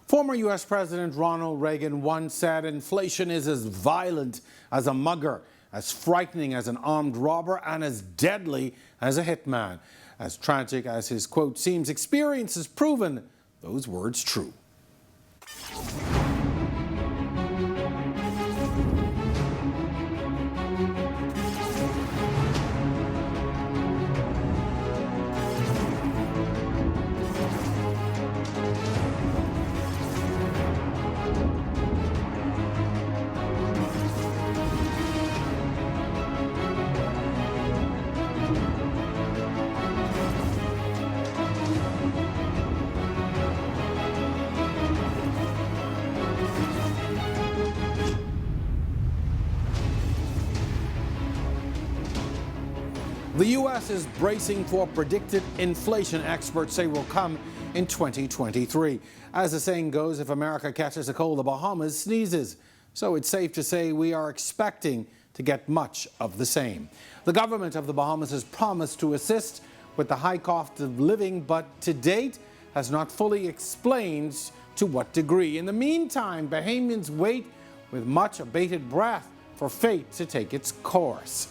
Former U.S. President Ronald Reagan once said inflation is as violent as a mugger, as frightening as an armed robber, and as deadly as a hitman. As tragic as his quote seems, experience has proven those words true. The U.S. is bracing for predicted inflation experts say will come in 2023. As the saying goes, if America catches a cold, the Bahamas sneezes. So it's safe to say we are expecting to get much of the same. The government of the Bahamas has promised to assist with the high cost of living, but to date has not fully explained to what degree. In the meantime, Bahamians wait with much abated breath for fate to take its course.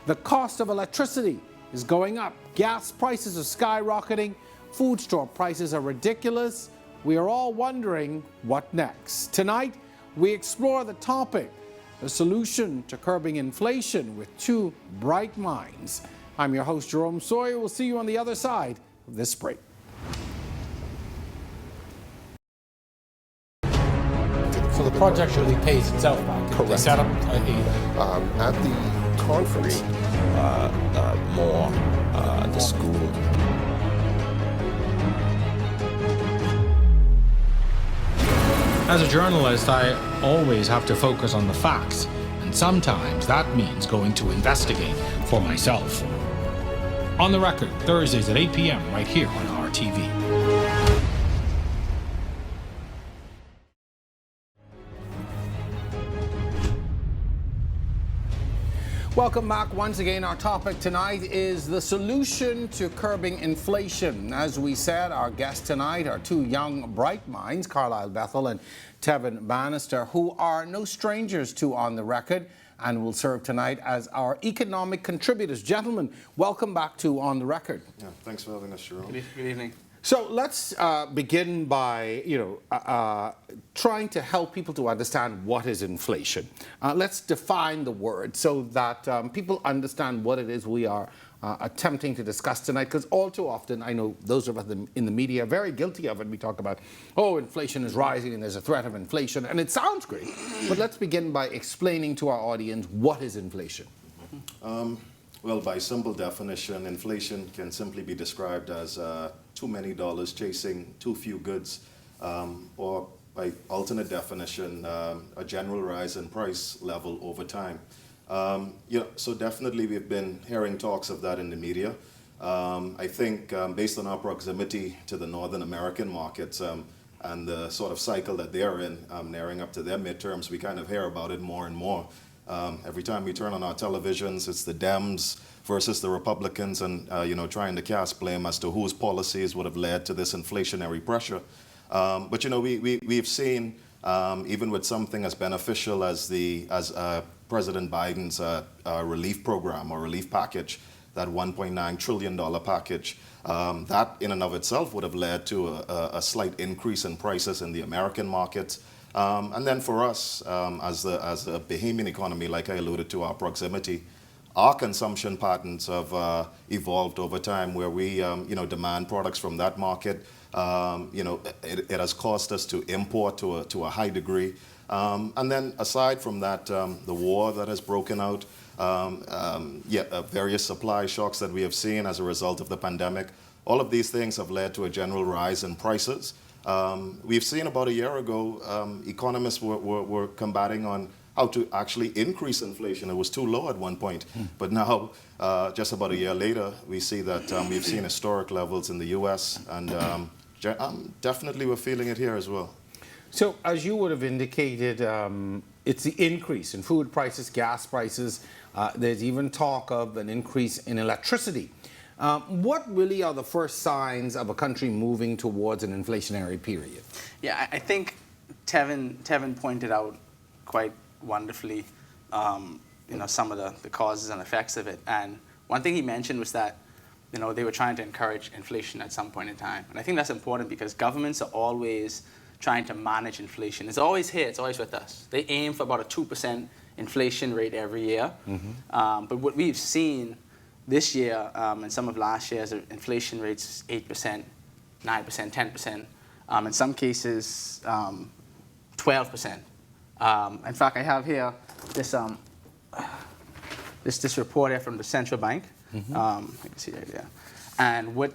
The cost of electricity is going up. Gas prices are skyrocketing. Food store prices are ridiculous. We are all wondering what next. Tonight, we explore the topic, the solution to curbing inflation with two bright minds. I'm your host, Jerome Sawyer. We'll see you on the other side of this break. So the project really pays itself back. Correct. They set up at the conference, the school. As a journalist, I always have to focus on the facts, and sometimes that means going to investigate for myself. On the Record, Thursdays at 8 p.m. right here on RTV. Welcome back once again. Our topic tonight is the solution to curbing inflation. As we said, our guests tonight are two young, bright minds, Carlisle Bethel and Tevin Bannister, who are no strangers to On the Record and will serve tonight as our economic contributors. Gentlemen, welcome back to On the Record. Yeah, thanks for having us, Jerome. Good evening. So let's begin by, trying to help people to understand what is inflation. Let's define the word so that people understand what it is we are attempting to discuss tonight, because all too often, I know those of us in the media are very guilty of it. We talk about, inflation is rising and there's a threat of inflation, and it sounds great. But let's begin by explaining to our audience what is inflation. Well, by simple definition, inflation can simply be described as too many dollars chasing too few goods, or by alternate definition, a general rise in price level over time. So definitely we've been hearing talks of that in the media. I think based on our proximity to the Northern American markets and the sort of cycle that they're in, nearing up to their midterms, we kind of hear about it more and more. Every time we turn on our televisions, it's the Dems versus the Republicans, and trying to cast blame as to whose policies would have led to this inflationary pressure. But we've seen even with something as beneficial as President Biden's relief program or relief package, that $1.9 trillion package, that in and of itself would have led to a slight increase in prices in the American markets. And then for us, as a Bahamian economy, like I alluded to, our proximity, our consumption patterns have evolved over time, where we, demand products from that market. It has caused us to import to a high degree. And then aside from that, the war that has broken out, various supply shocks that we have seen as a result of the pandemic, all of these things have led to a general rise in prices. We've seen about a year ago, economists were combating on how to actually increase inflation. It was too low at one point. But now, just about a year later, we see that we've seen historic levels in the U.S. and definitely we're feeling it here as well. So as you would have indicated, it's the increase in food prices, gas prices. There's even talk of an increase in electricity. What really are the first signs of a country moving towards an inflationary period? Yeah, I think Tevin pointed out quite wonderfully, some of the causes and effects of it. And one thing he mentioned was that, they were trying to encourage inflation at some point in time. And I think that's important because governments are always trying to manage inflation. It's always here, it's always with us. They aim for about a 2% inflation rate every year. But what we've seen this year and some of last year's inflation rates 8%, 9%, 10%, in some cases 12%. In fact, I have here this report here from the central bank. You can see right there. And what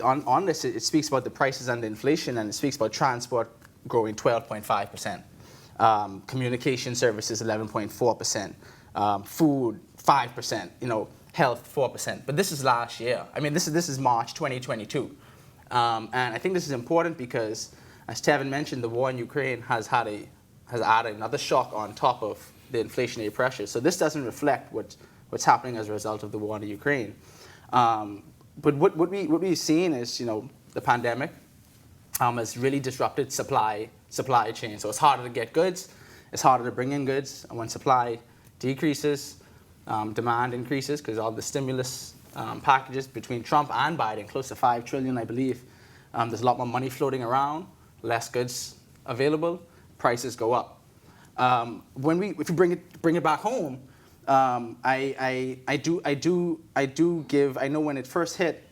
on this, it speaks about the prices and the inflation, and it speaks about transport growing 12.5%, communication services 11.4%, food 5%, health 4%. But this is last year. I mean, this is March 2022, and I think this is important because, as Tevin mentioned, the war in Ukraine has added another shock on top of the inflationary pressures. So this doesn't reflect what's happening as a result of the war in Ukraine. But what we've seen is, the pandemic has really disrupted supply chain. So it's harder to get goods, it's harder to bring in goods, and when supply decreases, demand increases because all the stimulus packages between Trump and Biden, close to $5 trillion, I believe. There's a lot more money floating around, less goods available, prices go up. If you bring it back home, I know when it first hit,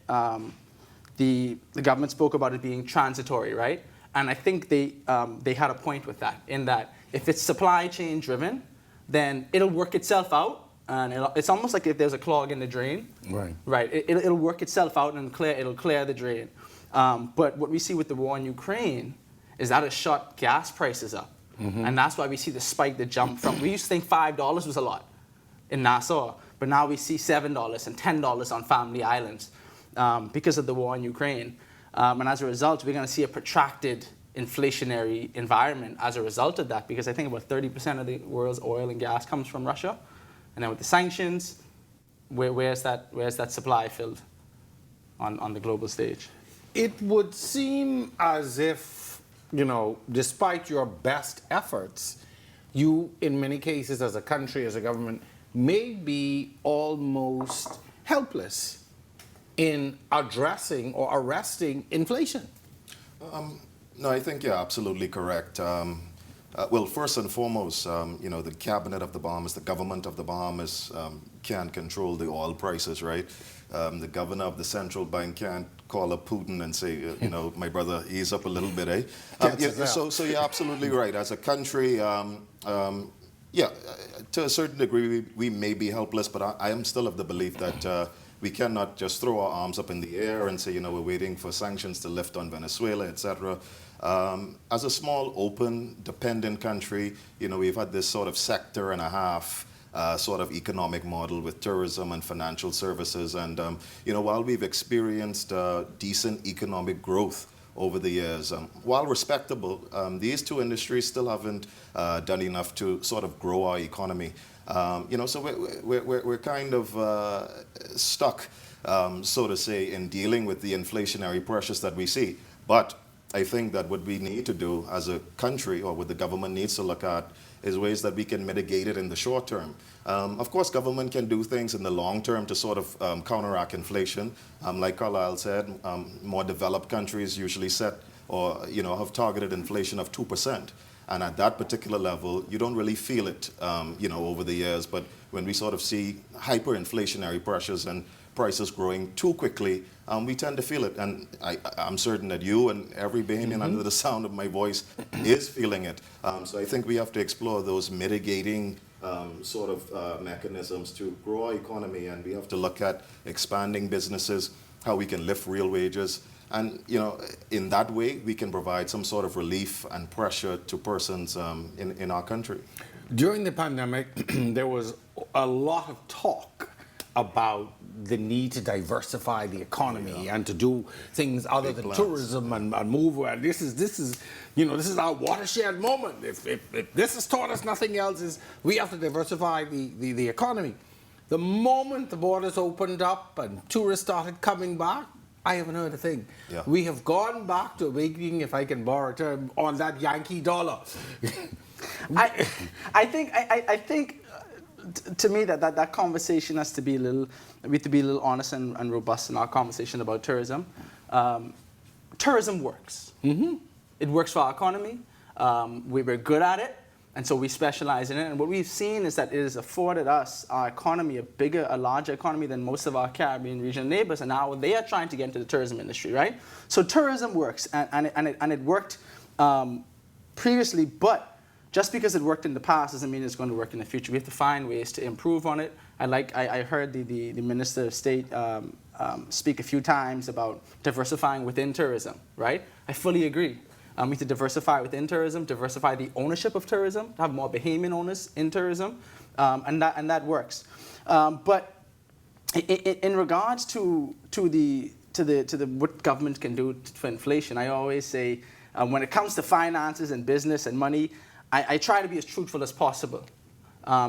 the government spoke about it being transitory, right? And I think they had a point with that, in that if it's supply chain driven, then it'll work itself out, and it's almost like if there's a clog in the drain, right? It'll work itself out and it'll clear the drain. But what we see with the war in Ukraine is that it shot gas prices up, and that's why we see the spike, the jump from. We used to think $5 was a lot in Nassau, but now we see $7 and $10 on family islands because of the war in Ukraine. And as a result, we're going to see a protracted inflationary environment as a result of that, because I think about 30% of the world's oil and gas comes from Russia. And then with the sanctions, where's that supply filled on the global stage? It would seem as if, despite your best efforts, you, in many cases, as a country, as a government, may be almost helpless in addressing or arresting inflation. No, I think you're absolutely correct. Well, first and foremost, the cabinet of the Bahamas, the government of the Bahamas can't control the oil prices, right? The governor of the central bank can't call up Putin and say, my brother, ease up a little bit, eh? So you're absolutely right. As a country, to a certain degree, we may be helpless, but I am still of the belief that we cannot just throw our arms up in the air and say, we're waiting for sanctions to lift on Venezuela, etc. As a small, open, dependent country, we've had this sort of sector and a half sort of economic model with tourism and financial services. And, while we've experienced decent economic growth over the years, while respectable, these two industries still haven't done enough to sort of grow our economy. So we're kind of stuck, so to say, in dealing with the inflationary pressures that we see. But I think that what we need to do as a country, or what the government needs to look at, is ways that we can mitigate it in the short term. Of course, government can do things in the long term to sort of counteract inflation. Like Carlisle said, more developed countries usually set or have targeted inflation of 2%. And at that particular level, you don't really feel it, over the years. But when we sort of see hyperinflationary pressures and prices growing too quickly, we tend to feel it. And I'm certain that you and every Bahamian under the sound of my voice is feeling it. So I think we have to explore those mitigating mechanisms to grow our economy. And we have to look at expanding businesses, how we can lift real wages. And, in that way, we can provide some sort of relief and pressure to persons in our country. During the pandemic, there was a lot of talk about the need to diversify the economy and to do things other than tourism and move. And this is our watershed moment. If this has taught us nothing else, is we have to diversify the economy. The moment the borders opened up and tourists started coming back, I haven't heard a thing. Yeah. We have gone back to waiting, if I can borrow a term, on that Yankee dollar. I think to me that conversation has to be we have to be a little honest and robust in our conversation about tourism. Tourism works. Mm-hmm. It works for our economy. We're good at it, and so we specialize in it. And what we've seen is that it has afforded us, our economy, a larger economy than most of our Caribbean region neighbors, and now they are trying to get into the tourism industry, right? So tourism works, and it worked previously, but just because it worked in the past doesn't mean it's going to work in the future. We have to find ways to improve on it. I heard the Minister of State speak a few times about diversifying within tourism, right? I fully agree. We need to diversify within tourism, diversify the ownership of tourism, have more Bahamian owners in tourism, and that works. But in regards to what government can do for inflation, I always say when it comes to finances and business and money, I try to be as truthful as possible,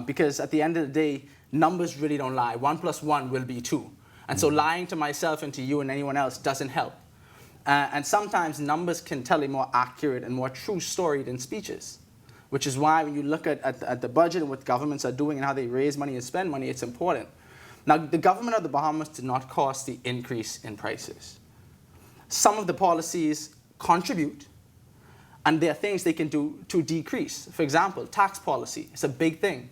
because at the end of the day, numbers really don't lie. 1 + 1 will be 2. And so lying to myself and to you and anyone else doesn't help. And sometimes numbers can tell a more accurate and more true story than speeches, which is why when you look at the budget and what governments are doing and how they raise money and spend money, it's important. Now, the government of the Bahamas did not cause the increase in prices. Some of the policies contribute, and there are things they can do to decrease. For example, tax policy is a big thing.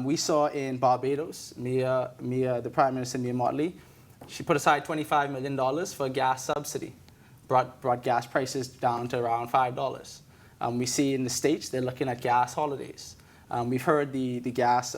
We saw in Barbados, the Prime Minister, Mia Mottley, she put aside $25 million for a gas subsidy, brought gas prices down to around $5. We see in the States, they're looking at gas holidays. We've heard the Gas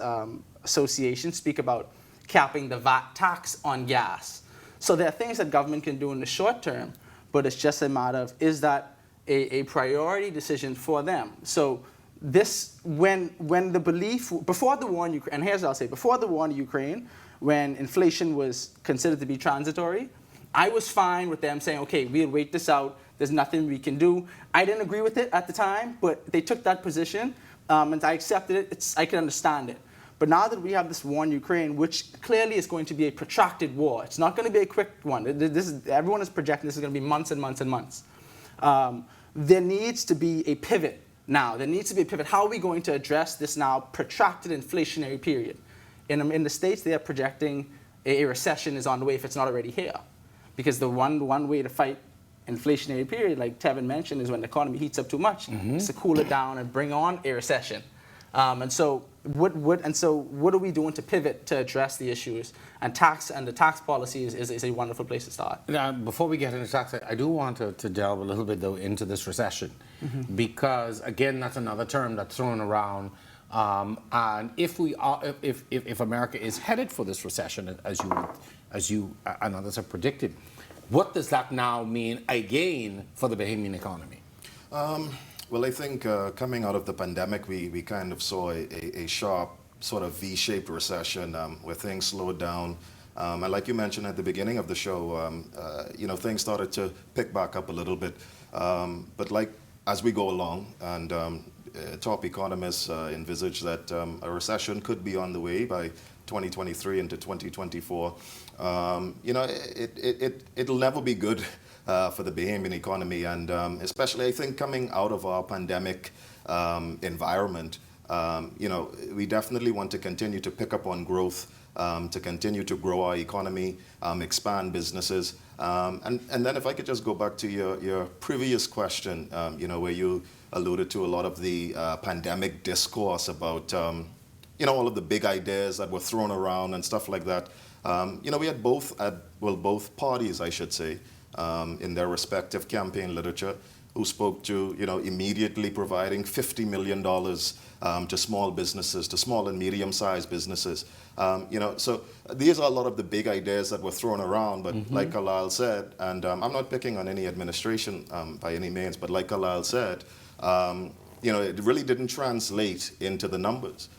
Association speak about capping the VAT tax on gas. So there are things that government can do in the short term, but it's just a matter of, is that a priority decision for them? So this, when the belief, before the war in Ukraine, and here's what I'll say, before the war in Ukraine, when inflation was considered to be transitory, I was fine with them saying, okay, we'll wait this out, there's nothing we can do. I didn't agree with it at the time, but they took that position, and I accepted it. I can understand it. But now that we have this war in Ukraine, which clearly is going to be a protracted war, it's not going to be a quick one. Everyone is projecting this is going to be months and months and months. There needs to be a pivot now. There needs to be a pivot. How are we going to address this now protracted inflationary period? In the States, they are projecting a recession is on the way if it's not already here. Because the one way to fight inflationary period, like Tevin mentioned, is when the economy heats up too much, is to cool it down and bring on a recession. And so what are we doing to pivot to address the issues? And the tax policy is a wonderful place to start. Now, before we get into tax, I do want to delve a little bit, though, into this recession. Because, again, that's another term that's thrown around. And if America is headed for this recession, as you and others have predicted, what does that now mean again for the Bahamian economy? Well, I think coming out of the pandemic, we kind of saw a sharp sort of V-shaped recession where things slowed down. And like you mentioned at the beginning of the show, things started to pick back up a little bit. But like as we go along, and top economists envisage that a recession could be on the way by 2023 into 2024. It'll never be good for the Bahamian economy, and especially I think coming out of our pandemic environment, we definitely want to continue to pick up on growth, to continue to grow our economy, expand businesses, and then if I could just go back to your previous question, where you alluded to a lot of the pandemic discourse about all of the big ideas that were thrown around and stuff like that. We had both parties, I should say, in their respective campaign literature, who spoke to, immediately providing $50 million to small businesses, to small and medium-sized businesses. So these are a lot of the big ideas that were thrown around, but like Kalal said, and I'm not picking on any administration by any means, but like Kalal said, it really didn't translate into the numbers.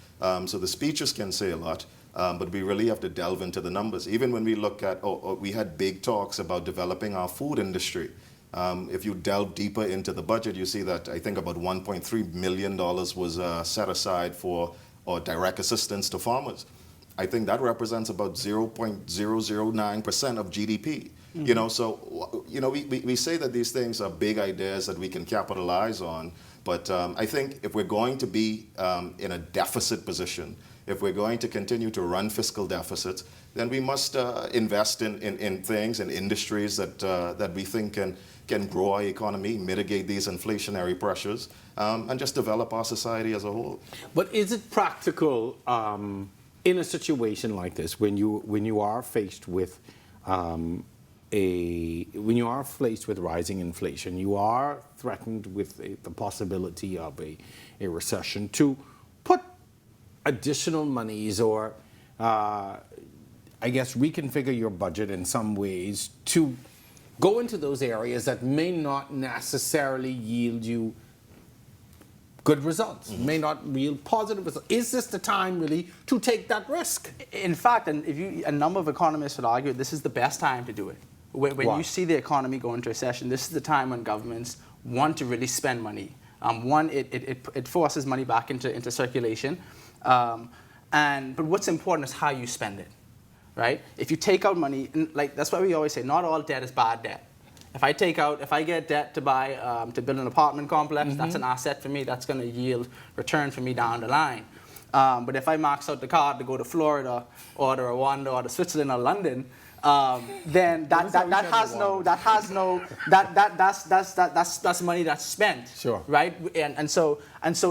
So the speeches can say a lot, but we really have to delve into the numbers. Even when we look at, we had big talks about developing our food industry. If you delve deeper into the budget, you see that I think about $1.3 million was set aside for direct assistance to farmers. I think that represents about 0.009% of GDP. You know, so, you know, we say that these things are big ideas that we can capitalize on, but I think if we're going to be in a deficit position, if we're going to continue to run fiscal deficits, then we must invest in things, in industries that we think can grow our economy, mitigate these inflationary pressures, and just develop our society as a whole. But is it practical in a situation like this when you are faced with rising inflation, you are threatened with the possibility of a recession, to put additional monies or I guess reconfigure your budget in some ways to go into those areas that may not necessarily yield you good results, may not yield positive results. Is this the time really to take that risk? In fact, and a number of economists would argue this is the best time to do it. When you see the economy go into recession, this is the time when governments want to really spend money. One, it forces money back into circulation. But what's important is how you spend it, right? If you take out money, like that's why we always say, not all debt is bad debt. If I get debt to buy, to build an apartment complex, that's an asset for me. That's going to yield return for me down the line. But if I max out the card to go to Florida or to Rwanda or to Switzerland or London, then that's money that's spent. Sure. Right? And so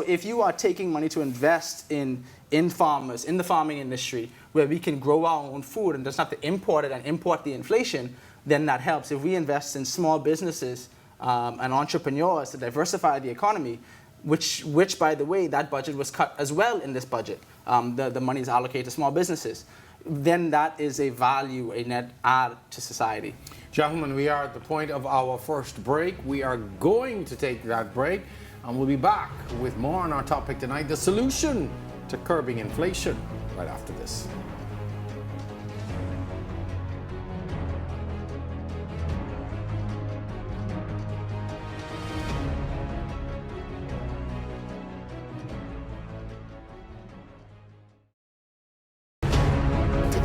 if you are taking money to invest in farmers, in the farming industry, where we can grow our own food and doesn't have to import it and import the inflation, then that helps. If we invest in small businesses and entrepreneurs to diversify the economy, which by the way, that budget was cut as well in this budget. The money is allocated to small businesses. Then that is a value, a net add to society. Gentlemen, we are at the point of our first break. We are going to take that break, and we'll be back with more on our topic tonight, the solution to curbing inflation, right after this.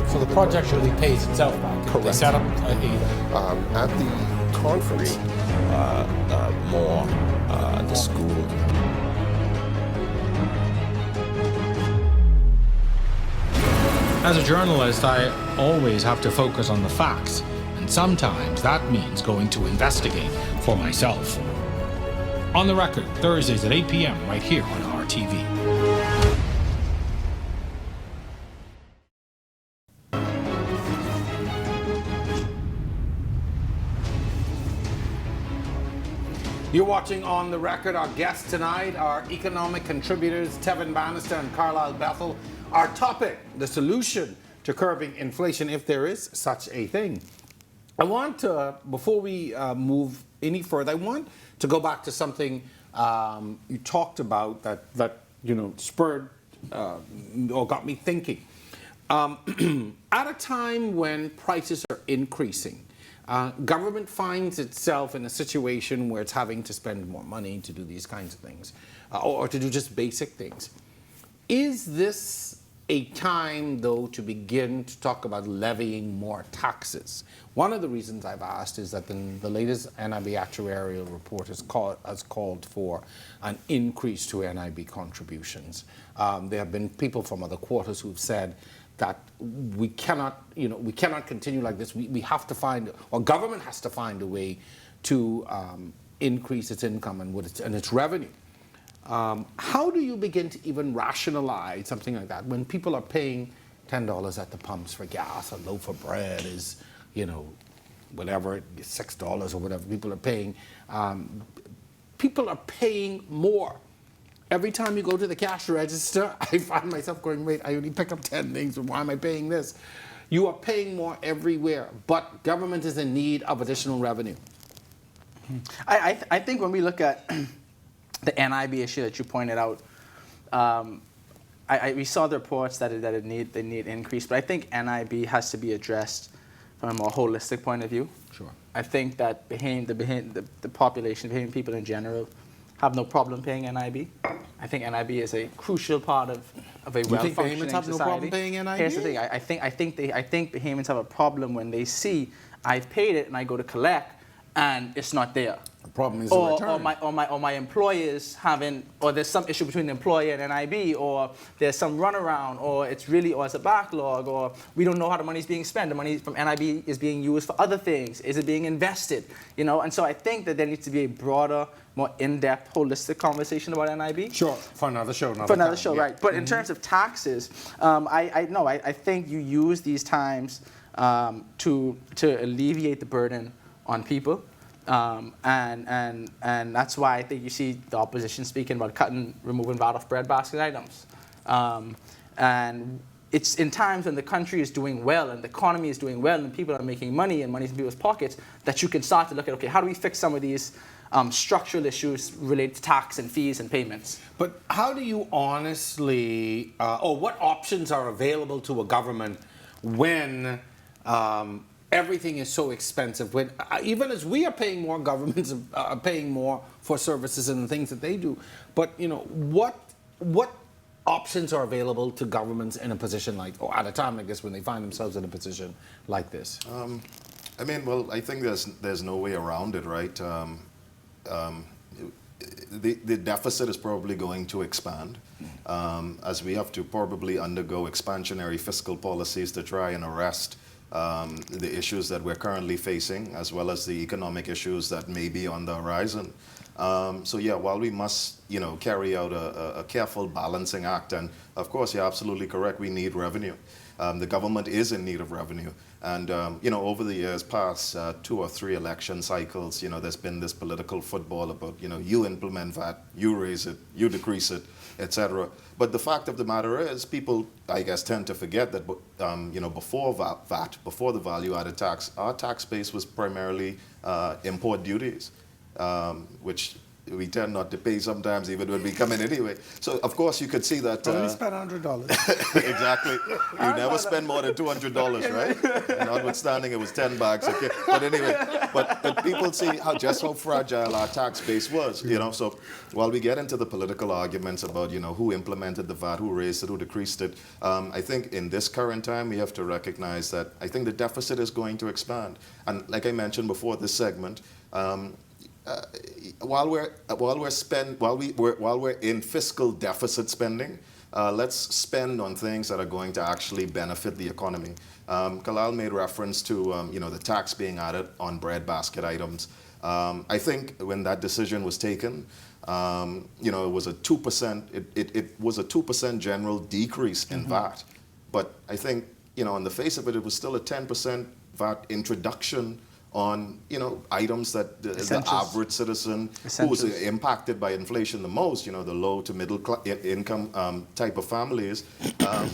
So the project really pays itself back. Correct. They set up At the conference, the school. As a journalist, I always have to focus on the facts, and sometimes that means going to investigate for myself. On the Record, Thursdays at 8 p.m. right here on RTV. You're watching On the Record. Our guests tonight are economic contributors Tevin Bannister and Carlisle Bethel. Our topic, the solution to curbing inflation, if there is such a thing. I want to, before we move any further, I want to go back to something you talked about that spurred or got me thinking. At a time when prices are increasing, government finds itself in a situation where it's having to spend more money to do these kinds of things, or to do just basic things. Is this a time, though, to begin to talk about levying more taxes? One of the reasons I've asked is that the latest NIB actuarial report has called for an increase to NIB contributions. There have been people from other quarters who've said that we cannot continue like this. We have to find, or government has to find a way to increase its income and its revenue. How do you begin to even rationalize something like that when people are paying $10 at the pumps for gas, a loaf of bread is, whatever, $6 or whatever people are paying. People are paying more. Every time you go to the cash register, I find myself going, wait, I only pick up 10 things, why am I paying this? You are paying more everywhere, but government is in need of additional revenue. I think when we look at the NIB issue that you pointed out, we saw the reports that they need increase, but I think NIB has to be addressed from a more holistic point of view. Sure. I think that the population, Bahamian people in general, have no problem paying NIB. I think NIB is a crucial part of a You think well-functioning Bahamians have no society. problem paying NIB? Here's the thing. I think Bahamians have a problem when they see I've paid it and I go to collect and it's not there. The problem is the return. Or my employers having, or there's some issue between the employer and NIB, or there's some runaround, or it's a backlog, or we don't know how the money's being spent. The money from NIB is being used for other things. Is it being invested? You know, and so I think that there needs to be a broader, more in-depth, holistic conversation about NIB. Sure, for another show. For another show, yeah. right. But in terms of taxes, I think you use these times to alleviate the burden on people. And that's why I think you see the opposition speaking about removing VAT off breadbasket items. And it's in times when the country is doing well and the economy is doing well and people are making money and money's in people's pockets that you can start to look at, okay, how do we fix some of these structural issues related to tax and fees and payments? But how do you honestly, or what options are available to a government when everything is so expensive? When even as we are paying more, governments are paying more for services and the things that they do. But you know, what options are available to governments in a position like, or at a time like this when they find themselves in a position like this? I mean, well, I think there's no way around it, right? The deficit is probably going to expand as we have to probably undergo expansionary fiscal policies to try and arrest the issues that we're currently facing, as well as the economic issues that may be on the horizon. So yeah, while we must, you know, carry out a careful balancing act, and of course you're absolutely correct, we need revenue. The government is in need of revenue. And, you know, over the years past 2 or 3 election cycles, you know, there's been this political football about, you know, you implement VAT, you raise it, you decrease it, etc. But the fact of the matter is, people, I guess, tend to forget that, you know, before VAT, before the value-added tax, our tax base was primarily import duties, which we tend not to pay sometimes, even when we come in anyway. So, of course, you could see that... Only spent $100. Exactly. You never spend more than $200, right? Notwithstanding, it was 10 bags. Okay. But anyway, but people see how fragile our tax base was, you know. So while we get into the political arguments about, you know, who implemented the VAT, who raised it, who decreased it, I think in this current time, we have to recognize that I think the deficit is going to expand. And like I mentioned before this segment, while we're in fiscal deficit spending, let's spend on things that are going to actually benefit the economy. Kalal made reference to you know, the tax being added on breadbasket items. I think when that decision was taken, you know, it was a 2%. It was a 2% general decrease in VAT, but I think, you know, on the face of it, it was still a 10% VAT introduction on, you know, items that the average citizen who was impacted by inflation the most, you know, the low to middle income type of families,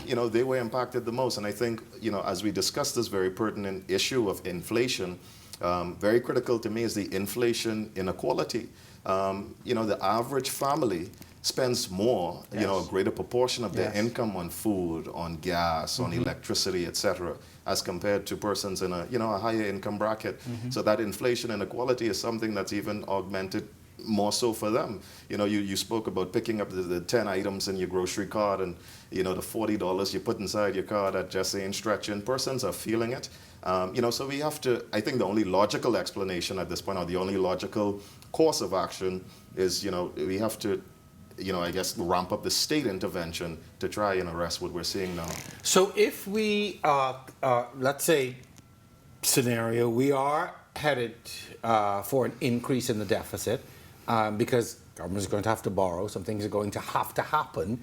you know, they were impacted the most. And I think, you know, as we discussed this very pertinent issue of inflation, very critical to me is the inflation inequality. You know, the average family spends more, you know, a greater proportion of their income on food, on gas, on electricity, etc., as compared to persons in a, you know, a higher income bracket. So that inflation inequality is something that's even augmented more so for them. You know, you spoke about picking up the 10 items in your grocery cart and, you know, the $40 you put inside your car that just ain't stretching. Persons are feeling it. You know, so we have to, I think the only logical explanation at this point, or the only logical course of action is, you know, we have to, you know, I guess ramp up the state intervention to try and arrest what we're seeing now. So if we, let's say, scenario, we are headed for an increase in the deficit because government is going to have to borrow, some things are going to have to happen.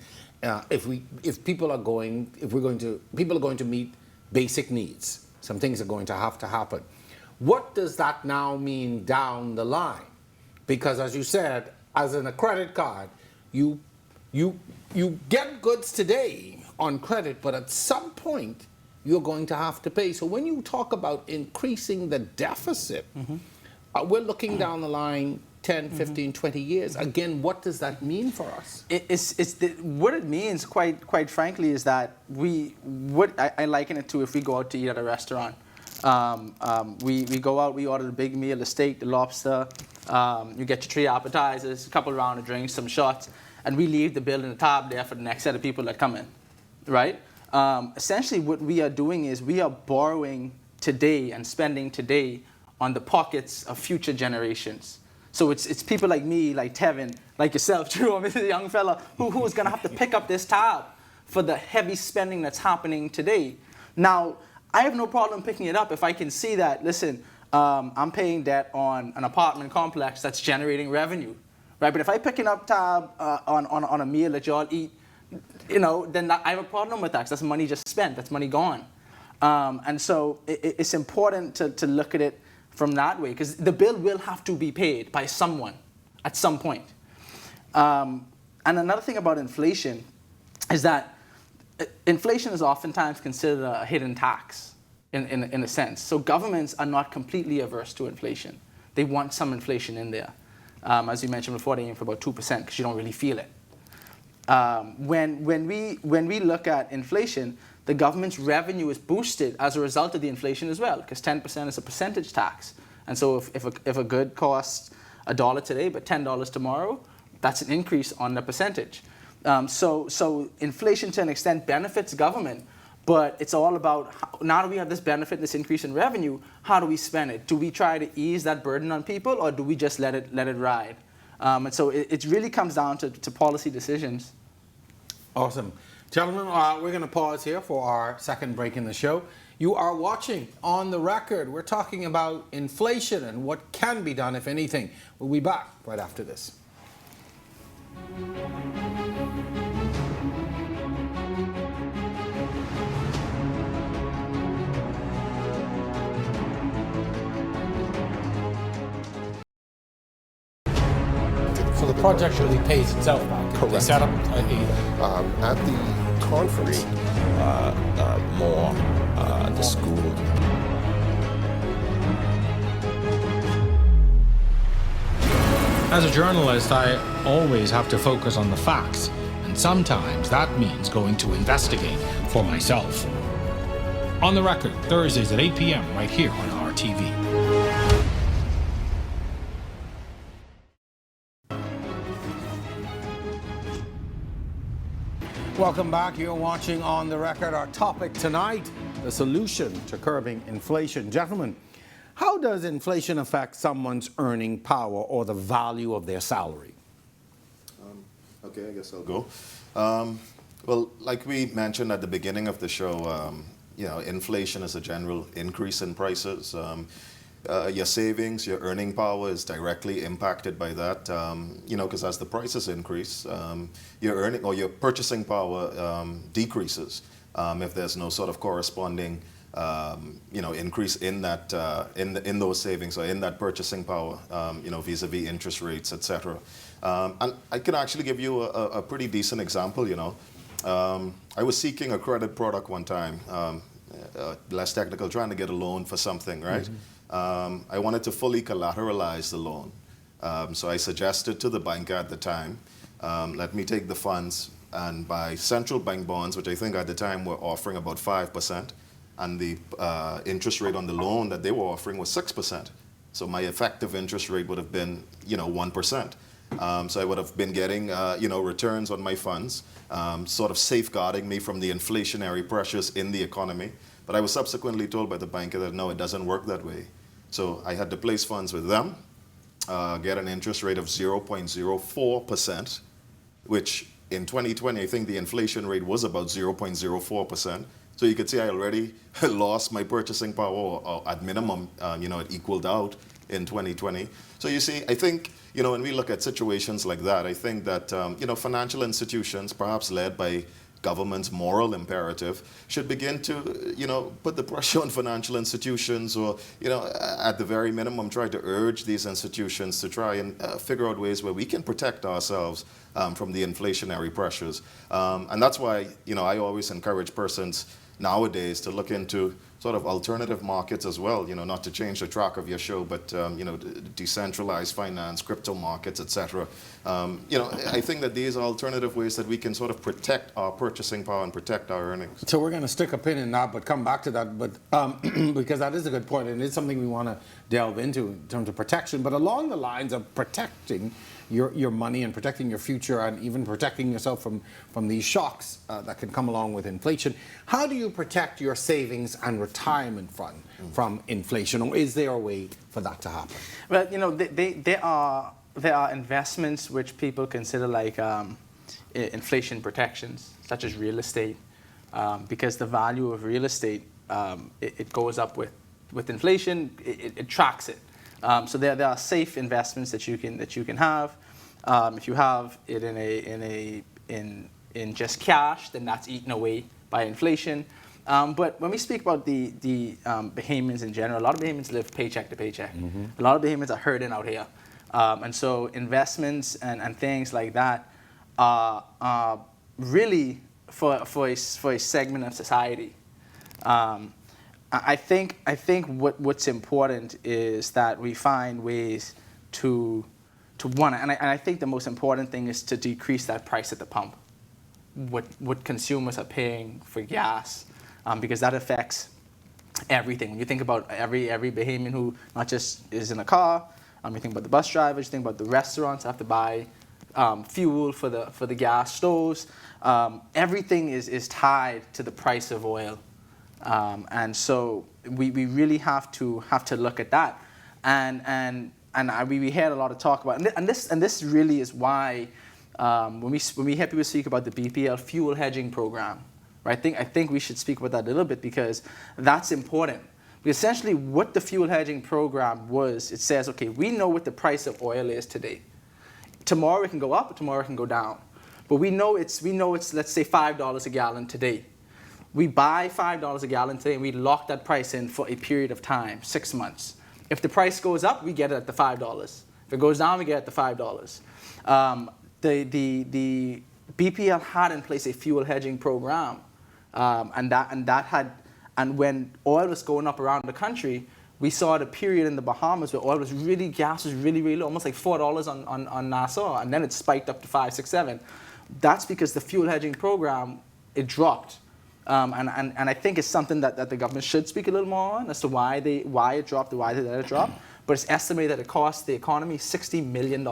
People are going to meet basic needs. Some things are going to have to happen. What does that now mean down the line? Because as you said, as in a credit card, you get goods today on credit, but at some point you're going to have to pay. So when you talk about increasing the deficit, we're looking down the line 10, 15, 20 years. Again, what does that mean for us? What it means, quite frankly, is that I liken it to if we go out to eat at a restaurant. We go out, we order the big meal, the steak, the lobster, you get your 3 appetizers, a couple round of drinks, some shots, and we leave the bill in the tab there for the next set of people that come in. right? Essentially, what we are doing is we are borrowing today and spending today on the pockets of future generations. So it's people like me, like Tevin, like yourself, Drew, this is a young fella who is going to have to pick up this tab for the heavy spending that's happening today. Now, I have no problem picking it up if I can see that, listen, I'm paying debt on an apartment complex that's generating revenue, right? But if I'm picking up tab on a meal that y'all eat, then I have a problem with that, 'cause that's money just spent, that's money gone. And so it's important to look at it from that way, because the bill will have to be paid by someone at some point. And another thing about inflation is that inflation is oftentimes considered a hidden tax in a sense. So governments are not completely averse to inflation. They want some inflation in there. As you mentioned before, they aim for about 2% because you don't really feel it. When we look at inflation, the government's revenue is boosted as a result of the inflation as well, because 10% is a percentage tax. And so if a good costs $1 today but $10 tomorrow, that's an increase on the percentage. So inflation to an extent benefits government, but it's all about now that we have this benefit, this increase in revenue, how do we spend it? Do we try to ease that burden on people, or do we just let it ride? And so it really comes down to policy decisions. Awesome. Gentlemen, we're going to pause here for our second break in the show. You are watching On the Record. We're talking about inflation and what can be done, if anything. We'll be back right after this. So the project really pays itself back. Correct. They set up At the conference, the school. As a journalist, I always have to focus on the facts, and sometimes that means going to investigate for myself. On the Record, Thursdays at 8 p.m. right here on RTV. Welcome back. You're watching On the Record. Our topic tonight, the solution to curbing inflation. Gentlemen, how does inflation affect someone's earning power or the value of their salary? Okay, I guess I'll go. Well, like we mentioned at the beginning of the show, inflation is a general increase in prices. Your savings, your earning power is directly impacted by that, because as the prices increase, your earning or your purchasing power decreases if there's no sort of corresponding, increase in that in those savings or in that purchasing power, vis-a-vis interest rates, etc. And I can actually give you a pretty decent example. I was seeking a credit product one time, less technical, trying to get a loan for something, right? Mm-hmm. I wanted to fully collateralize the loan. So I suggested to the banker at the time, let me take the funds and buy central bank bonds, which I think at the time were offering about 5%, and the interest rate on the loan that they were offering was 6%. So my effective interest rate would have been, 1%. So I would have been getting, returns on my funds, sort of safeguarding me from the inflationary pressures in the economy. But I was subsequently told by the banker that no, it doesn't work that way. So I had to place funds with them, get an interest rate of 0.04%, which in 2020, I think the inflation rate was about 0.04%. So you could see I already lost my purchasing power, or at minimum, it equaled out in 2020. So you see, I think, when we look at situations like that, I think that, financial institutions, perhaps led by government's moral imperative, should begin to, put the pressure on financial institutions, or, at the very minimum, try to urge these institutions to try and figure out ways where we can protect ourselves from the inflationary pressures. And that's why, I always encourage persons nowadays to look into sort of alternative markets as well, not to change the track of your show, but, decentralized finance, crypto markets, etc. I think that these are alternative ways that we can sort of protect our purchasing power and protect our earnings. So we're going to stick a pin in that, but come back to that, but because that is a good point, and it's something we want to delve into in terms of protection, but along the lines of protecting your money and protecting your future and even protecting yourself from these shocks that can come along with inflation. How do you protect your savings and retirement fund from inflation, or is there a way for that to happen? Well, there are investments which people consider like inflation protections, such as real estate, because the value of real estate it goes up with inflation. It tracks it. So there are safe investments that you can have. If you have it in just cash, then that's eaten away by inflation. But when we speak about the Bahamians in general, a lot of Bahamians live paycheck to paycheck. A lot of Bahamians are hurting out here. And so investments and things like that are really for a segment of society. I think what's important is that we find ways to one, and I think the most important thing is to decrease that price at the pump. What consumers are paying for gas, because that affects everything. When you think about every Bahamian who not just is in a car, you think about the bus drivers, you think about the restaurants have to buy fuel for the gas stoves. Everything is tied to the price of oil. And so we really have to look at that, we had a lot of talk about, and this really is why when we hear people speak about the BPL fuel hedging program, right? I think we should speak about that a little bit, because that's important. Because essentially, what the fuel hedging program was, it says, okay, we know what the price of oil is today. Tomorrow it can go up, tomorrow it can go down, but we know it's let's say $5 a gallon today. We buy $5 a gallon today, and we lock that price in for a period of time, 6 months. If the price goes up, we get it at the $5. If it goes down, we get it at the $5. The BPL had in place a fuel hedging program, and when oil was going up around the country, we saw a period in the Bahamas where gas was really, really low, almost like $4 on Nassau, and then it spiked up to 5, 6, 7. That's because the fuel hedging program, it dropped. And I think it's something that the government should speak a little more on as to why it dropped, why they let it drop. But it's estimated that it cost the economy $60 million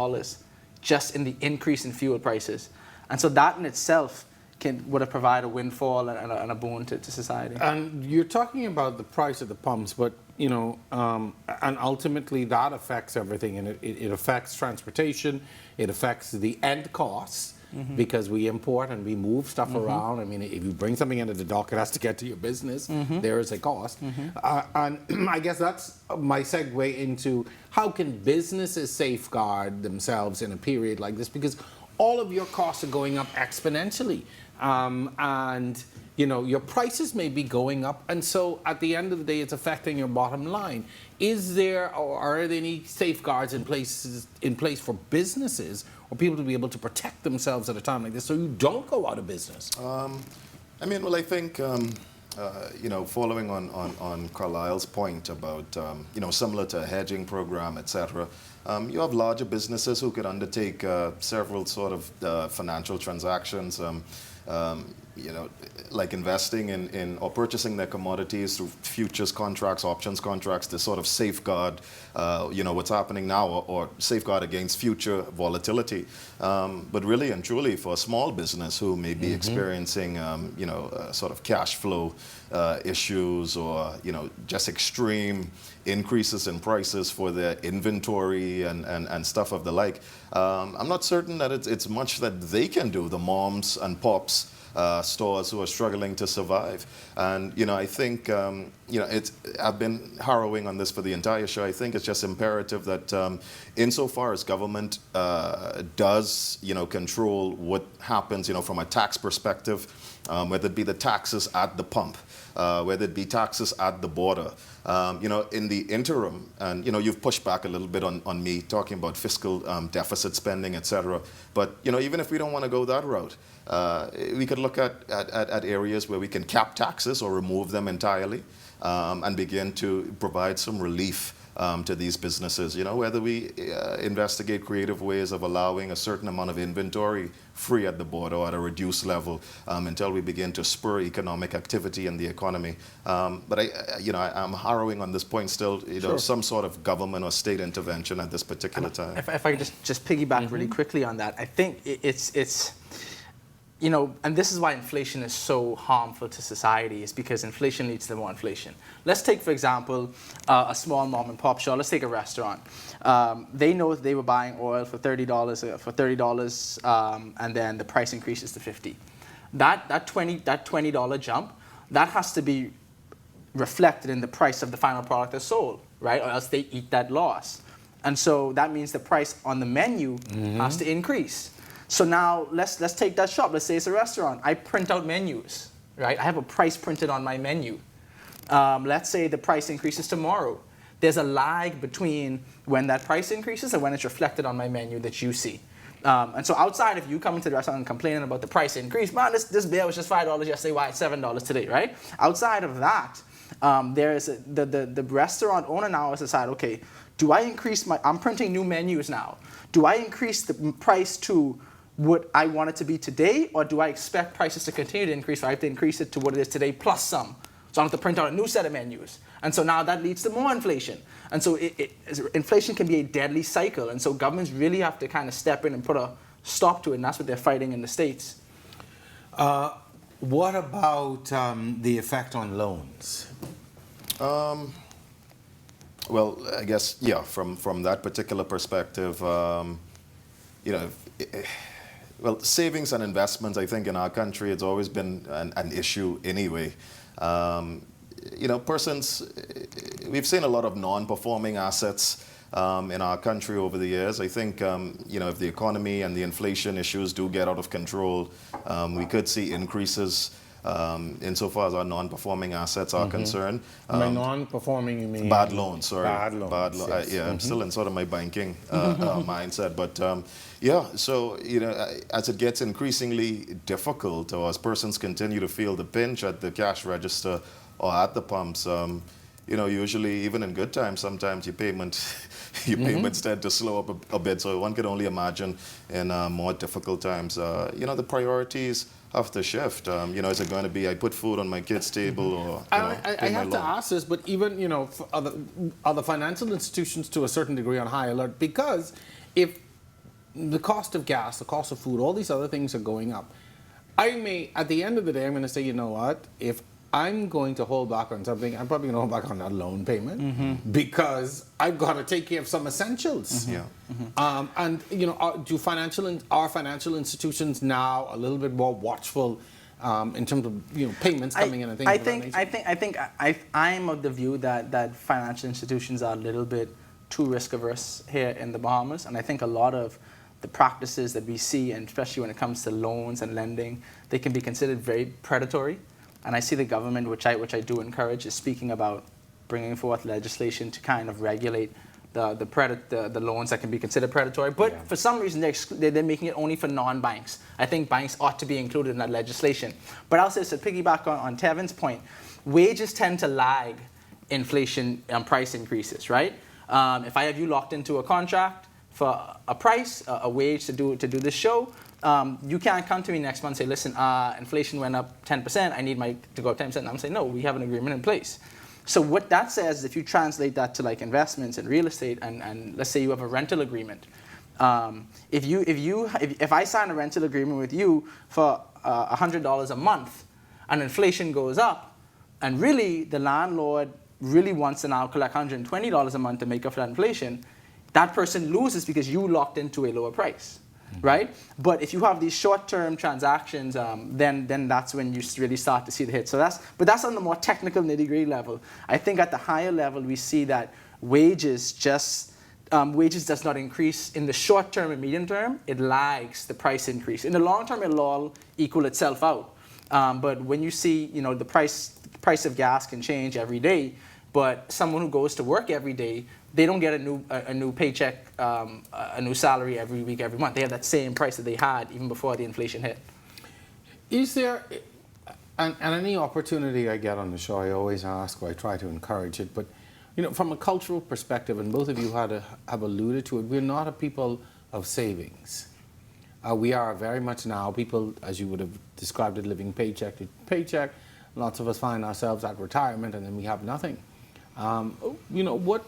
just in the increase in fuel prices. And so that in itself would have provided a windfall and a boon to society. And you're talking about the price of the pumps, but and ultimately that affects everything, and it affects transportation, it affects the end costs. Because we import and we move stuff around. I mean, if you bring something into the dock, it has to get to your business. There is a cost. And I guess that's my segue into how can businesses safeguard themselves in a period like this? Because all of your costs are going up exponentially. And your prices may be going up, and so at the end of the day, it's affecting your bottom line. Is there, or are there any safeguards in place for businesses or people to be able to protect themselves at a time like this, so you don't go out of business? I think following on Carlisle's point about similar to a hedging program, etc. You have larger businesses who could undertake several sort of financial transactions. Like investing in or purchasing their commodities through futures contracts, options contracts, to sort of safeguard, what's happening now, or safeguard against future volatility. But really and truly, for a small business who may be experiencing, sort of cash flow issues, or just extreme increases in prices for their inventory and stuff of the like, I'm not certain that it's much that they can do. The moms and pops stores who are struggling to survive. And I think I've been harrowing on this for the entire show. I think it's just imperative that insofar as government does control what happens from a tax perspective, whether it be the taxes at the pump, whether it be taxes at the border, in the interim, and you've pushed back a little bit on me talking about fiscal deficit spending, etc. But even if we don't want to go that route, we could look at areas where we can cap taxes or remove them entirely, and begin to provide some relief to these businesses. You know, whether we investigate creative ways of allowing a certain amount of inventory free at the border or at a reduced level until we begin to spur economic activity in the economy. But I'm harrowing on this point still. You know, some sort of government or state intervention at this particular time. If I could just piggyback really quickly on that, I think it's you know, and this is why inflation is so harmful to society, is because inflation leads to more inflation. Let's take, for example, a small mom and pop shop. Let's take a restaurant. They know they were buying oil for $30, and then the price increases to $50. That $20 jump, that has to be reflected in the price of the final product that's sold, right? Or else they eat that loss. And so that means the price on the menu has to increase. So now let's take that shop. Let's say it's a restaurant. I print out menus, right? I have a price printed on my menu. Let's say the price increases tomorrow. There's a lag between when that price increases and when it's reflected on my menu that you see. And so outside of you coming to the restaurant and complaining about the price increase, man, this beer was just $5 yesterday, why it's $7 today, right? Outside of that, the restaurant owner now has decided, okay, do I increase I'm printing new menus now. Do I increase the price to what I want it to be today, or do I expect prices to continue to increase? So I have to increase it to what it is today plus some. So I have to print out a new set of menus. And so now that leads to more inflation. And so inflation can be a deadly cycle. And so governments really have to kind of step in and put a stop to it. And that's what they're fighting in the States. What about the effect on loans? Well, I guess, yeah, from that particular perspective, you know, well, savings and investments, I think in our country, it's always been an issue anyway. You know, we've seen a lot of non-performing assets in our country over the years. I think, you know, if the economy and the inflation issues do get out of control, we could see increases insofar as our non-performing assets are concerned. By non-performing, you mean? Bad loans, sorry. Bad loans, yes. Yeah, I'm still in sort of my banking mindset. But yeah, so, you know, as it gets increasingly difficult, or as persons continue to feel the pinch at the cash register or at the pumps, you know, usually, even in good times, sometimes your payments tend to slow up a bit. So one can only imagine in more difficult times, you know, the priorities have to shift. You know, is it going to be I put food on my kid's table, or I have to ask this, but even, you know, for other financial institutions to a certain degree on high alert, because if the cost of gas, the cost of food, all these other things are going up, at the end of the day, I'm going to say, you know what, if I'm going to hold back on something, I'm probably going to hold back on that loan payment because I've got to take care of some essentials. Yeah. And, you know, are financial institutions now a little bit more watchful in terms of, you know, payments coming in and things of that nature? I'm of the view that financial institutions are a little bit too risk averse here in the Bahamas, and I think a lot of the practices that we see, and especially when it comes to loans and lending, they can be considered very predatory. And I see the government, which I do encourage, is speaking about bringing forth legislation to kind of regulate the loans that can be considered predatory. But for some reason, they're making it only for non-banks. I think banks ought to be included in that legislation. But I'll say, to piggyback on Tevin's point, wages tend to lag inflation and price increases, right? If I have you locked into a contract for a price, a wage to do this show, you can't come to me next month and say, listen, inflation went up 10%, I need to go up 10%. And I'm saying, no, we have an agreement in place. So what that says is if you translate that to like investments and real estate, and let's say you have a rental agreement, if I sign a rental agreement with you for $100 a month and inflation goes up, and really the landlord really wants to now collect $120 a month to make up for that inflation, that person loses because you locked into a lower price. Right? But if you have these short-term transactions, then that's when you really start to see the hit. So that's on the more technical nitty-gritty level. I think at the higher level, we see that wages does not increase in the short term and medium term. It lags the price increase. In the long term, it'll all equal itself out. But when you see, you know, the price of gas can change every day, but someone who goes to work every day, they don't get a new paycheck, a new salary every week, every month. They have that same price that they had even before the inflation hit. Is there, and any opportunity I get on the show, I always ask, or I try to encourage it, but You know, from a cultural perspective, and both of you have alluded to it, we're not a people of savings. We are very much now people, as you would have described it, living paycheck to paycheck. Lots of us find ourselves at retirement and then we have nothing. You know, what,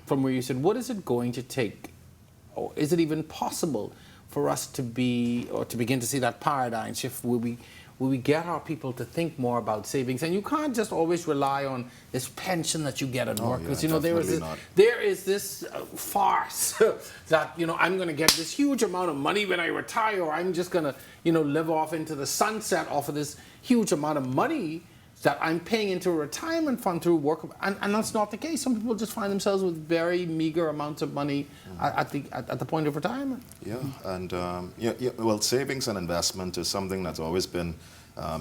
from where you said, what is it going to take, or is it even possible for us to be, or to begin to see that paradigm shift where we get our people to think more about savings? And you can't just always rely on this pension that you get at work, because, you know, there is this farce that, you know, I'm going to get this huge amount of money when I retire, or I'm just going to, you know, live off into the sunset off of this huge amount of money that I'm paying into a retirement fund through work, and that's not the case. Some people just find themselves with very meager amounts of money at the point of retirement. Yeah, and well, savings and investment is something that's always been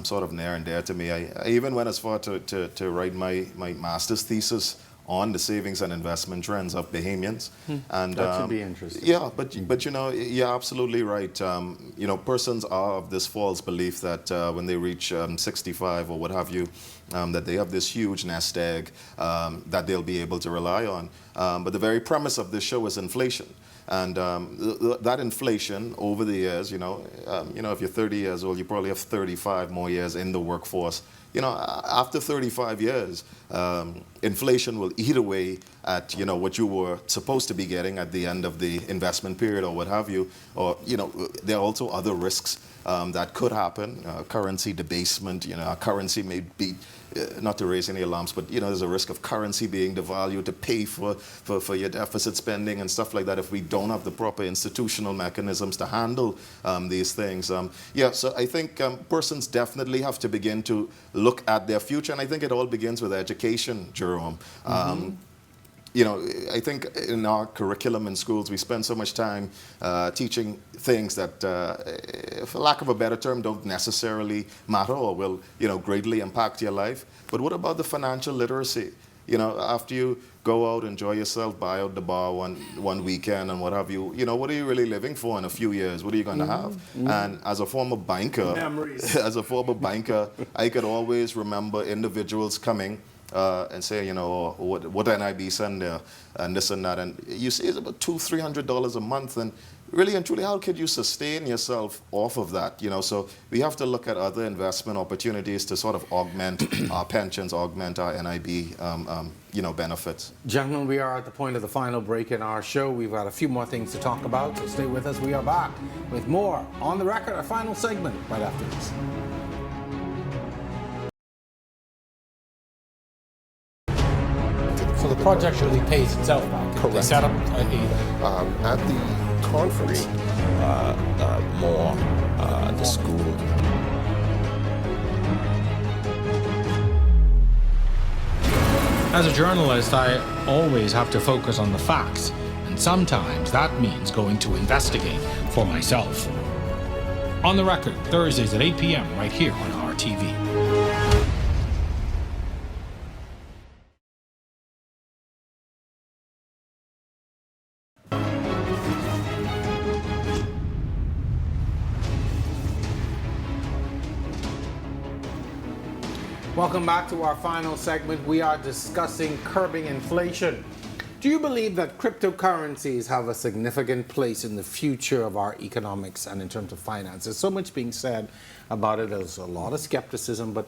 sort of near and dear to me. I even went as far to write my master's thesis on the savings and investment trends of Bahamians. And that should be interesting. Yeah, but you know, you're absolutely right. You know, persons are of this false belief that when they reach 65 or what have you, that they have this huge nest egg that they'll be able to rely on. But the very premise of this show is inflation. And that inflation over the years, you know, if you're 30 years old, you probably have 35 more years in the workforce. You know, after 35 years, inflation will eat away at, you know, what you were supposed to be getting at the end of the investment period or what have you. Or, you know, there are also other risks that could happen. Currency debasement, you know, our currency may be, not to raise any alarms, but, you know, there's a risk of currency being devalued to pay for your deficit spending and stuff like that if we don't have the proper institutional mechanisms to handle these things. Yeah, so I think persons definitely have to begin to look at their future, and I think it all begins with education, Jerome. You know, I think in our curriculum in schools, we spend so much time teaching things that, for lack of a better term, don't necessarily matter or will, you know, greatly impact your life. But what about the financial literacy? You know, after you go out, enjoy yourself, buy out the bar one weekend and what have you, you know, what are you really living for in a few years? What are you going to have? And as a former banker, I could always remember individuals coming and say, you know, what NIB send there, and this and that, and you see it's about $200-300 a month, and really and truly, how could you sustain yourself off of that? You know, so we have to look at other investment opportunities to sort of augment our pensions, augment our NIB, you know, benefits. Gentlemen, we are at the point of the final break in our show. We've got a few more things to talk about, so stay with us. We are back with more On the Record, our final segment, right after this. So the project really pays itself back. Correct. They set up At the conference, the school. As a journalist, I always have to focus on the facts, and sometimes that means going to investigate for myself. On the Record, Thursdays at 8 p.m. right here on RTV. Welcome back to our final segment. We are discussing curbing inflation. Do you believe that cryptocurrencies have a significant place in the future of our economics and in terms of finance? There's so much being said about it. There's a lot of skepticism, but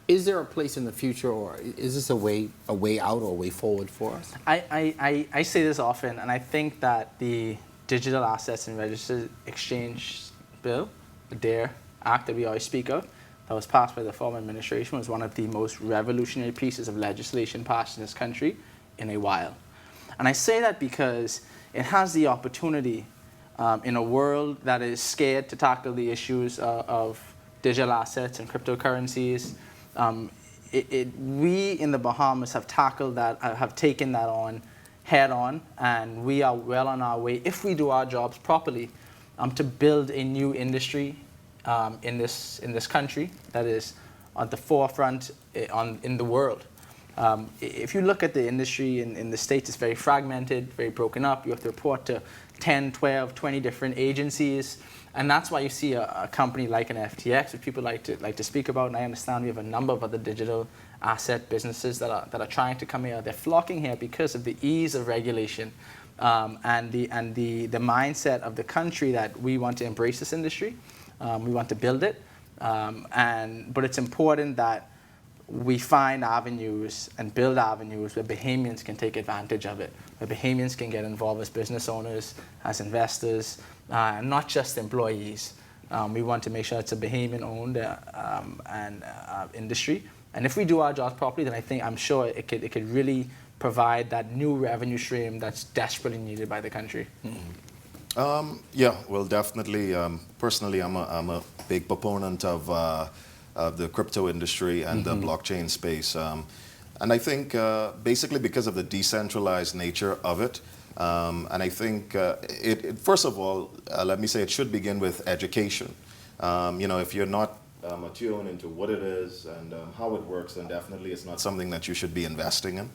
is there a place in the future, or is this a way out or a way forward for us? I say this often, and I think that the Digital Assets and Registered Exchange Bill, the DARE Act that we always speak of, that was passed by the former administration, was one of the most revolutionary pieces of legislation passed in this country in a while. And I say that because it has the opportunity in a world that is scared to tackle the issues of digital assets and cryptocurrencies. We in the Bahamas have tackled that, have taken that on head on, and we are well on our way, if we do our jobs properly, to build a new industry in this country that is at the forefront in the world. If you look at the industry in the States, it's very fragmented, very broken up. You have to report to 10, 12, 20 different agencies. And that's why you see a company like an FTX, which people like to speak about. And I understand we have a number of other digital asset businesses that are trying to come here. They're flocking here because of the ease of regulation and the mindset of the country that we want to embrace this industry. We want to build it. But it's important that we find avenues and build avenues where Bahamians can take advantage of it, where Bahamians can get involved as business owners, as investors, not just employees. We want to make sure it's a Bahamian-owned industry. And if we do our jobs properly, then I'm sure it could really provide that new revenue stream that's desperately needed by the country. Yeah, well, definitely. Personally, I'm a big proponent of the crypto industry and the blockchain space. And I think basically because of the decentralized nature of it, and I think first of all, let me say it should begin with education. If you're not attuned into what it is and how it works, then definitely it's not something that you should be investing in.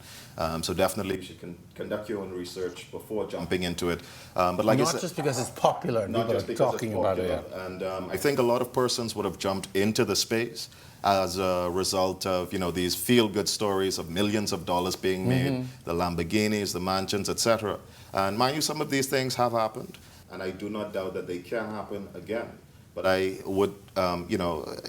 So definitely you should conduct your own research before jumping into it. But like not I said, just because it's popular and not people just are because talking it's about popular. it. Yeah. And I think a lot of persons would have jumped into the space as a result of these feel-good stories of millions of dollars being made, the Lamborghinis, the mansions, etc. And mind you, some of these things have happened, and I do not doubt that they can happen again. But I would,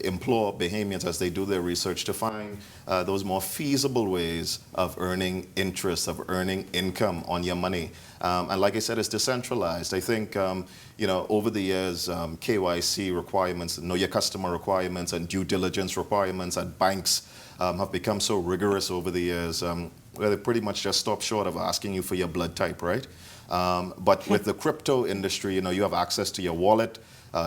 implore Bahamians as they do their research to find those more feasible ways of earning interest, of earning income on your money. And like I said, it's decentralized. I think, over the years, KYC requirements, know your customer requirements, and due diligence requirements at banks have become so rigorous over the years, where they pretty much just stop short of asking you for your blood type, right? But with the crypto industry, you have access to your wallet,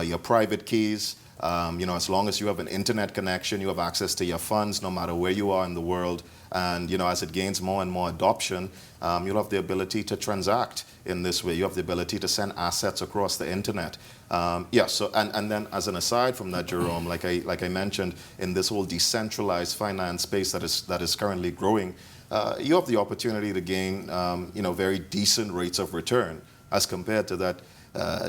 your private keys. As long as you have an internet connection, you have access to your funds no matter where you are in the world. And as it gains more and more adoption, you'll have the ability to transact in this way. You have the ability to send assets across the internet. So and then as an aside from that, Jerome, like I mentioned, in this whole decentralized finance space that is currently growing, you have the opportunity to gain very decent rates of return as compared to that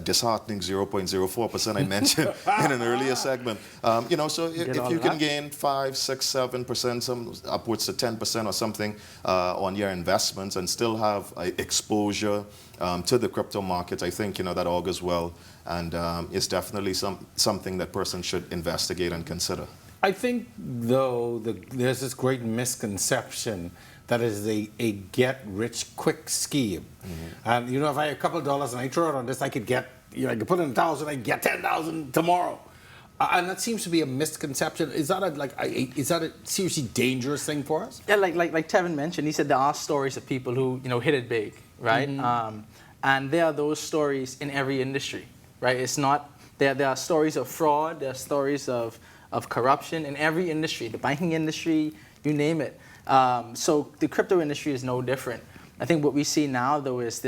disheartening 0.04% I mentioned in an earlier segment. So if you can gain 5, 6, 7%, some upwards to 10% or something on your investments and still have exposure to the crypto markets, I think that augurs well, and it's definitely something that persons should investigate and consider. I think, though, there's this great misconception that is a get-rich-quick scheme. And, if I have a couple of dollars and I throw it on this, I could get, I could put in 1,000, I could get 10,000 tomorrow. And that seems to be a misconception. Is that a seriously dangerous thing for us? Yeah, like Tevin mentioned, he said there are stories of people who, hit it big, right? And there are those stories in every industry, right? It's not, there are stories of fraud, there are stories of corruption in every industry, the banking industry, you name it. So the crypto industry is no different. I think what we see now, though, is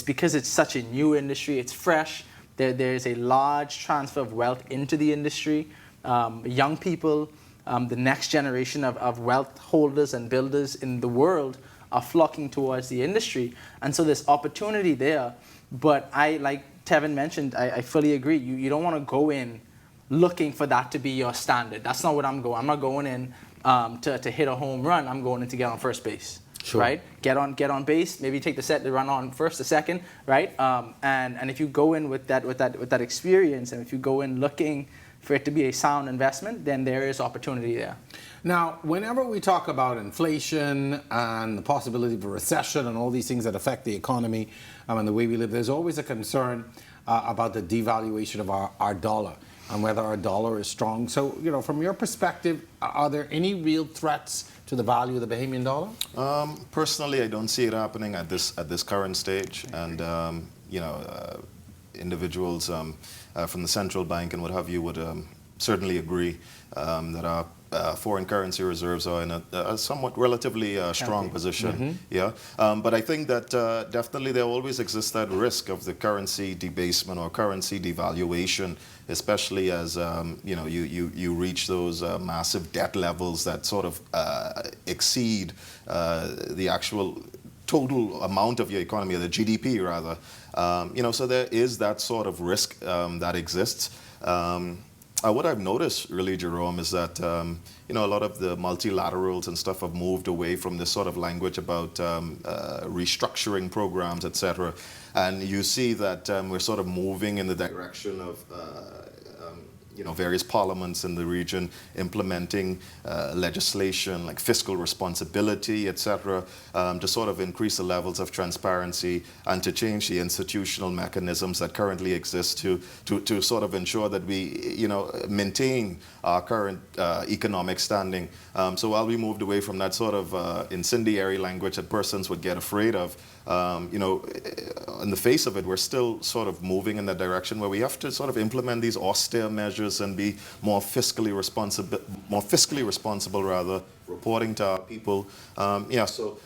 because it's such a new industry, it's fresh, there's a large transfer of wealth into the industry. Young people, the next generation of wealth holders and builders in the world are flocking towards the industry. And so there's opportunity there. But like Tevin mentioned, I fully agree. You don't want to go in looking for that to be your standard. That's not what I'm going. I'm not going in to hit a home run. I'm going in to get on first base. Sure. Right? Get on base. Maybe take the set to run on first or second. Right? And if you go in with that experience, and if you go in looking for it to be a sound investment, then there is opportunity there. Now, whenever we talk about inflation and the possibility of a recession and all these things that affect the economy and the way we live, there's always a concern about the devaluation of our dollar and whether our dollar is strong. So, from your perspective, are there any real threats to the value of the Bahamian dollar? Personally, I don't see it happening at this current stage. And individuals from the central bank and what have you would certainly agree that our foreign currency reserves are in a somewhat relatively strong position. Yeah, but I think that definitely there always exists that risk of the currency debasement or currency devaluation, especially as you reach those massive debt levels that sort of exceed the actual total amount of your economy, or the GDP rather. So there is that sort of risk that exists. What I've noticed really, Jerome, is that a lot of the multilaterals and stuff have moved away from this sort of language about restructuring programs, etc. And you see that we're sort of moving in the direction of various parliaments in the region implementing legislation like fiscal responsibility, etc., to sort of increase the levels of transparency and to change the institutional mechanisms that currently exist to sort of ensure that we, maintain our current economic standing. So while we moved away from that sort of incendiary language that persons would get afraid of, in the face of it, we're still sort of moving in that direction where we have to sort of implement these austere measures and be more fiscally responsible rather, reporting to our people. So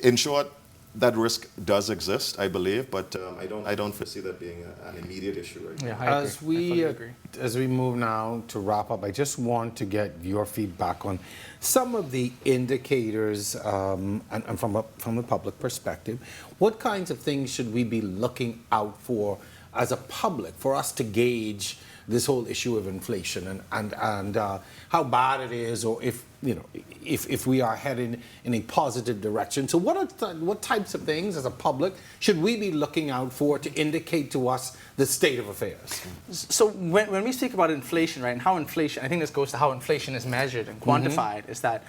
in short, that risk does exist, I believe, but I don't foresee that being an immediate issue right now. Yeah, I agree. As we move now to wrap up, I just want to get your feedback on some of the indicators, and from the public perspective. What kinds of things should we be looking out for as a public for us to gauge this whole issue of inflation and how bad it is, or if we are heading in a positive direction? So what types of things as a public should we be looking out for to indicate to us the state of affairs? So when we speak about inflation, right, and how inflation, I think this goes to how inflation is measured and quantified, is that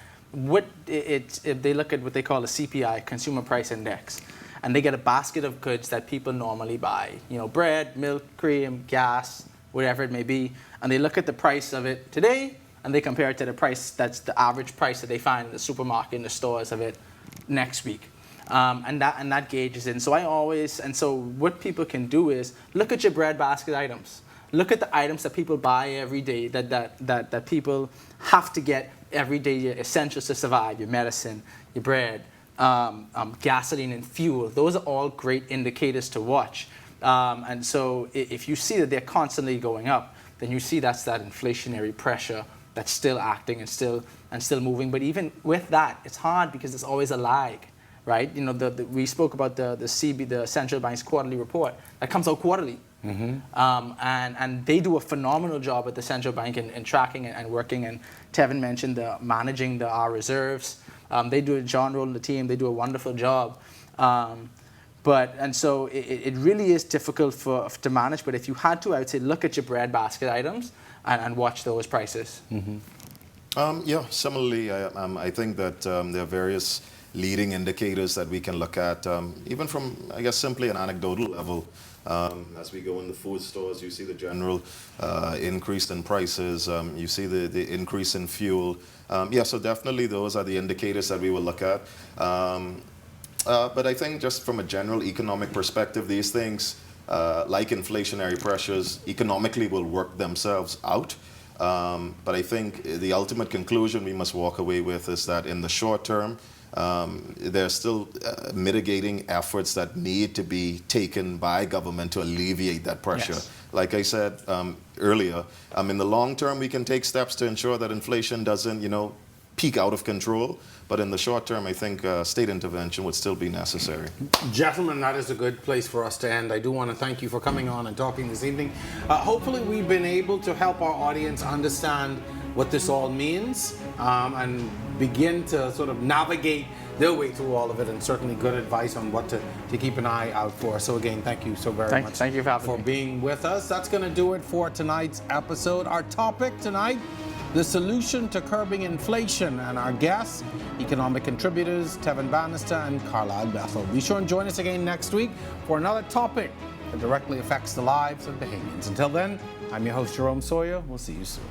if they look at what they call a CPI, Consumer Price Index, and they get a basket of goods that people normally buy, bread, milk, cream, gas, whatever it may be, and they look at the price of it today, and they compare it to the price that's the average price that they find in the supermarket, in the stores of it next week. And that gauges it. So what people can do is look at your bread basket items. Look at the items that people buy every day, that people have to get every day, your essentials to survive, your medicine, your bread, gasoline and fuel. Those are all great indicators to watch. And so if you see that they're constantly going up, then you see that's that inflationary pressure that's still acting and still moving. But even with that, it's hard because there's always a lag, right? We spoke about the central bank's quarterly report that comes out quarterly. And they do a phenomenal job at the central bank in tracking and working. And Tevin mentioned managing our reserves. They do, John Roll and the team, they do a wonderful job. So it really is difficult to manage. But if you had to, I would say look at your bread basket items and watch those prices. Similarly, I think that there are various leading indicators that we can look at, even from, I guess, simply an anecdotal level. As we go in the food stores, you see the general increase in prices. You see the increase in fuel. So definitely those are the indicators that we will look at. But I think just from a general economic perspective, these things, like inflationary pressures, economically will work themselves out. But I think the ultimate conclusion we must walk away with is that in the short term, there are still mitigating efforts that need to be taken by government to alleviate that pressure. Yes. Like I said earlier, in the long term, we can take steps to ensure that inflation doesn't, peak out of control. But in the short term, I think state intervention would still be necessary. Gentlemen, that is a good place for us to end. I do want to thank you for coming on and talking this evening. Hopefully we've been able to help our audience understand what this all means and begin to sort of navigate their way through all of it, and certainly good advice on what to keep an eye out for. So again, thank you so very much thank you for being with us. That's going to do it for tonight's episode. Our topic tonight, the solution to curbing inflation, and our guests, economic contributors Tevin Bannister and Carlisle Bethel. Be sure and join us again next week for another topic that directly affects the lives of Bahamians. Until then, I'm your host, Jerome Sawyer. We'll see you soon.